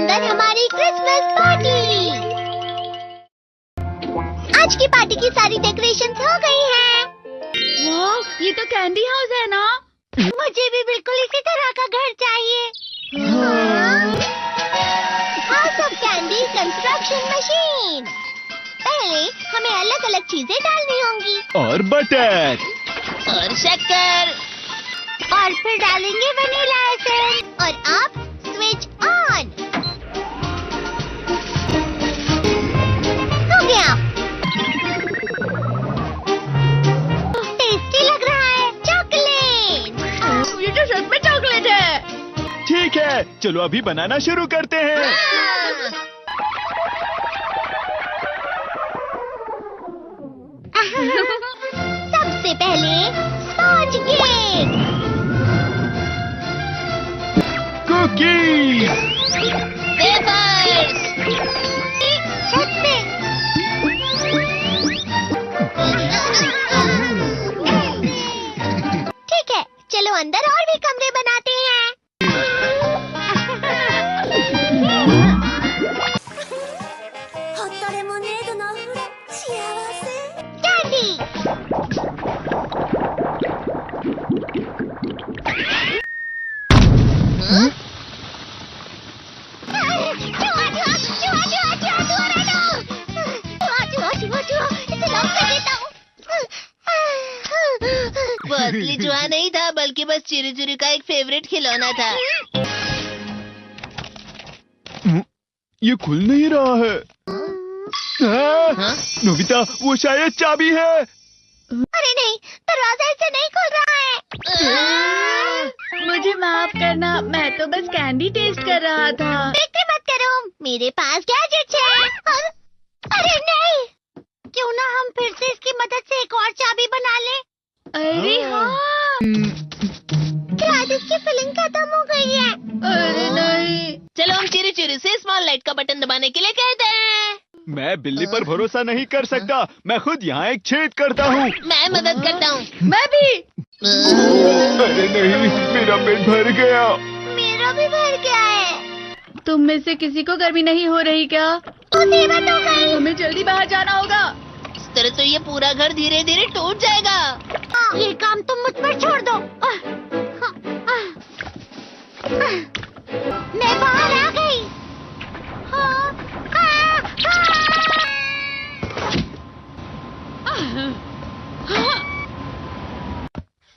अंदर हमारी Christmas party. आज की पार्टी की सारी डेकोरेशंस हो गई हैं। वाह, ये तो कैंडी हाउस है ना? मुझे भी बिल्कुल इसी तरह का घर चाहिए। House of candy construction machine. पहले हमें अलग अलग चीजें डालनी होंगी और बटर और शक्कर, और फिर डालेंगे वनीला एसेंस और अब स्विच ऑन। हो गया। टेस्टी लग रहा है। चॉकलेट। ये तो सच में चॉकलेट है। ठीक है, चलो अभी बनाना शुरू करते हैं। सबसे पहले स्पॉन्ज केक, कुकीज, वेफर्स, छत पे। ठीक है, चलो अंदर और भी कमरे बनाते हैं। कैंडी। वो असली चूहा नहीं था, बल्कि बस चिरू चिरू का एक फेवरेट खिलौना था। ये खुल नहीं रहा है। नोबिता, वो शायद चाबी है। अरे नहीं, दरवाजा ऐसे नहीं खुल रहा है। मुझे माफ करना, मैं तो बस कैंडी टेस्ट कर रहा था। फिक्र मत करो, मेरे पास गैजेट्स है। अरे नहीं, क्यों ना हम फिर से इसकी मदद से एक और चाबी बना लें। अरे हाँ। शायद इसकी फिलिंग खत्म हो गई है। अरे नहीं। चलो हम चिरू चिरू से स्मॉल लाइट का बटन दबाने के लिए कहते हैं। मैं बिल्ली पर भरोसा नहीं कर सकता। मैं खुद यहाँ एक छेद करता हूँ। मैं मदद करता हूँ। मैं भी। अरे नहीं, मेरा पेट भर गया। मेरा भी भर गया है। तुम में से किसी को गर्मी नहीं हो रही क्या? मुसीबत हो गई। हमें जल्दी बाहर जाना होगा। इस तरह तो ये पूरा घर धीरे धीरे टूट जाएगा। ये काम तुम मुझ पर छोड़ दो। मैं बाहर आ गई।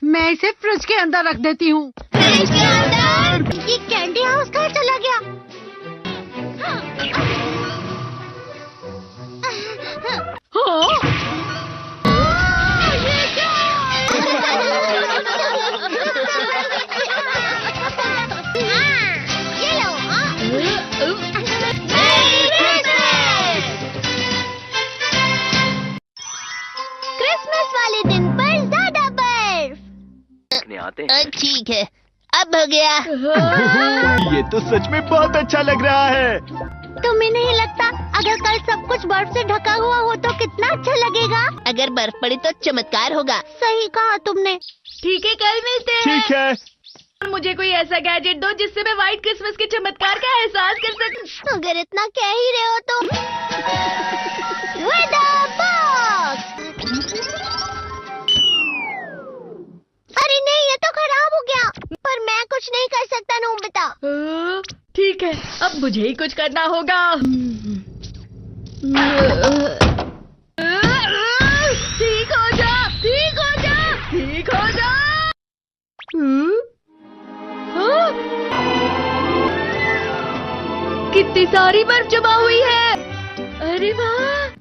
मैं इसे फ्रिज के अंदर रख देती हूँ। फ्रिज के अंदर? ये कैंडी हाउस कहाँ चला गया? ये लो। क्रिसमस वाले दिन पर ज्यादा बर्फ। ठीक है, अब हो गया। ये तो सच में बहुत अच्छा लग रहा है। तुम्हें नहीं लगता अगर कल सब कुछ बर्फ से ढका हुआ हो तो कितना अच्छा लगेगा? अगर बर्फ पड़ी तो चमत्कार होगा। सही कहा तुमने। ठीक है, कल मिलते हैं। ठीक है। मुझे कोई ऐसा गैजेट दो जिससे मैं व्हाइट क्रिसमस के चमत्कार का एहसास कर सकूं। अगर इतना कह ही रहे हो तो वेदर बॉक्स। अरे नहीं, ये तो खराब हो गया। पर मैं कुछ नहीं कर सकता नोबिता। ठीक है, अब मुझे ही कुछ करना होगा। ठीक हो जा, ठीक हो जा, ठीक हो जा। कितनी सारी बर्फ जमा हुई है। अरे वाह।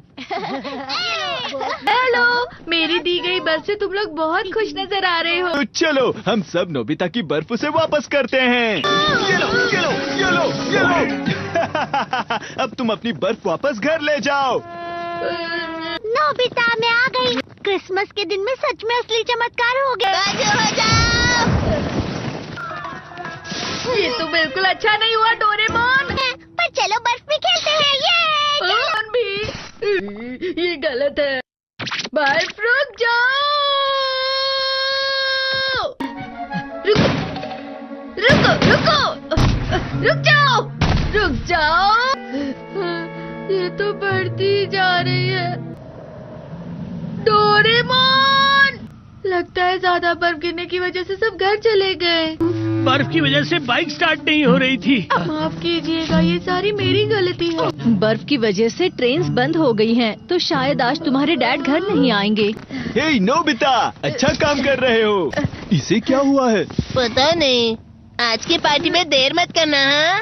हेलो, मेरी दी गई बर्फ से तुम लोग बहुत खुश नजर आ रहे हो। तो चलो हम सब नोबिता की बर्फ उसे वापस करते हैं। ये लो, ये लो, ये लो, ये लो। अब तुम अपनी बर्फ वापस घर ले जाओ। नोबिता, मैं आ गई। क्रिसमस के दिन में सच में असली चमत्कार हो गया। ये तो बिल्कुल अच्छा नहीं हुआ डोरेमोन। पर चलो बर्फ में खेलते हैं। ये भी ये गलत है। बर्फ रुक जाओ। रुको रुको रुको, रुक जाओ। रुक जाओ। ये तो बढ़ती ही जा रही है। डोरेमोन! लगता है ज्यादा बर्फ गिरने की वजह से सब घर चले गए। बर्फ की वजह से बाइक स्टार्ट नहीं हो रही थी। माफ कीजिएगा, ये सारी मेरी गलती है। बर्फ की वजह से ट्रेन्स बंद हो गई हैं, तो शायद आज तुम्हारे डैड घर नहीं आएंगे। हे नोबिता, अच्छा काम कर रहे हो। इसे क्या हुआ है? पता नहीं। आज की पार्टी में देर मत करना। हाँ,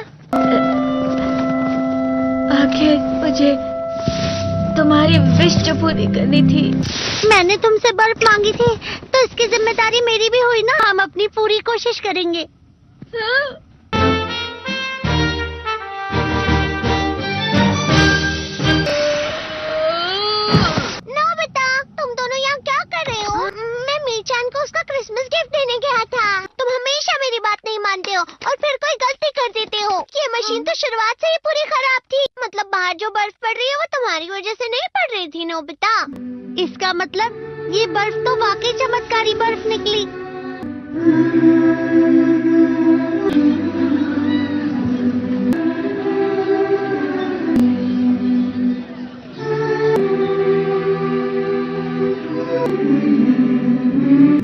आखिर मुझे तुम्हारी विश जो पूरी करनी थी। मैंने तुमसे बर्फ मांगी थी, तो इसकी जिम्मेदारी मेरी भी हुई ना। हम अपनी पूरी कोशिश करेंगे। नोबिता, तुम दोनों यहाँ क्या कर रहे हो? मैं मीरचान को उसका क्रिसमस गिफ्ट देने गया था। तुम हमेशा मेरी बात नहीं मानते हो और फिर कोई गलती कर देते हो। ये मशीन तो शुरुआत से ही पूरी खराब थी। मतलब बाहर जो बर्फ पड़ रही है वो तुम्हारी वजह से नहीं पड़ रही थी नोबिता। इसका मतलब ये बर्फ तो वाकई चमत्कारी बर्फ निकली।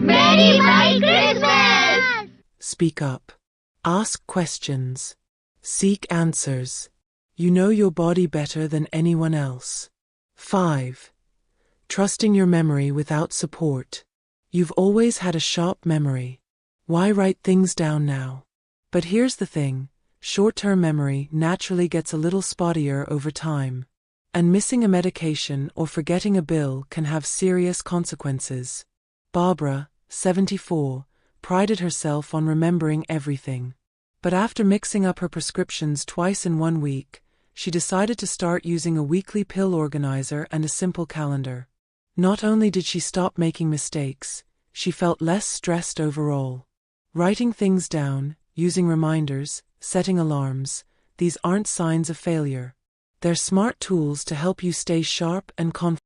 मेरी भाई Christmas. Speak up. Ask questions. Seek answers. You know your body better than anyone else. 5. Trusting your memory without support. You've always had a sharp memory. Why write things down now? But here's the thing. Short-term memory naturally gets a little spottier over time. And missing a medication or forgetting a bill can have serious consequences. Barbara, 74, prided herself on remembering everything. But after mixing up her prescriptions twice in 1 week, she decided to start using a weekly pill organizer and a simple calendar. Not only did she stop making mistakes, she felt less stressed overall. Writing things down, using reminders, setting alarms, these aren't signs of failure. They're smart tools to help you stay sharp and confident.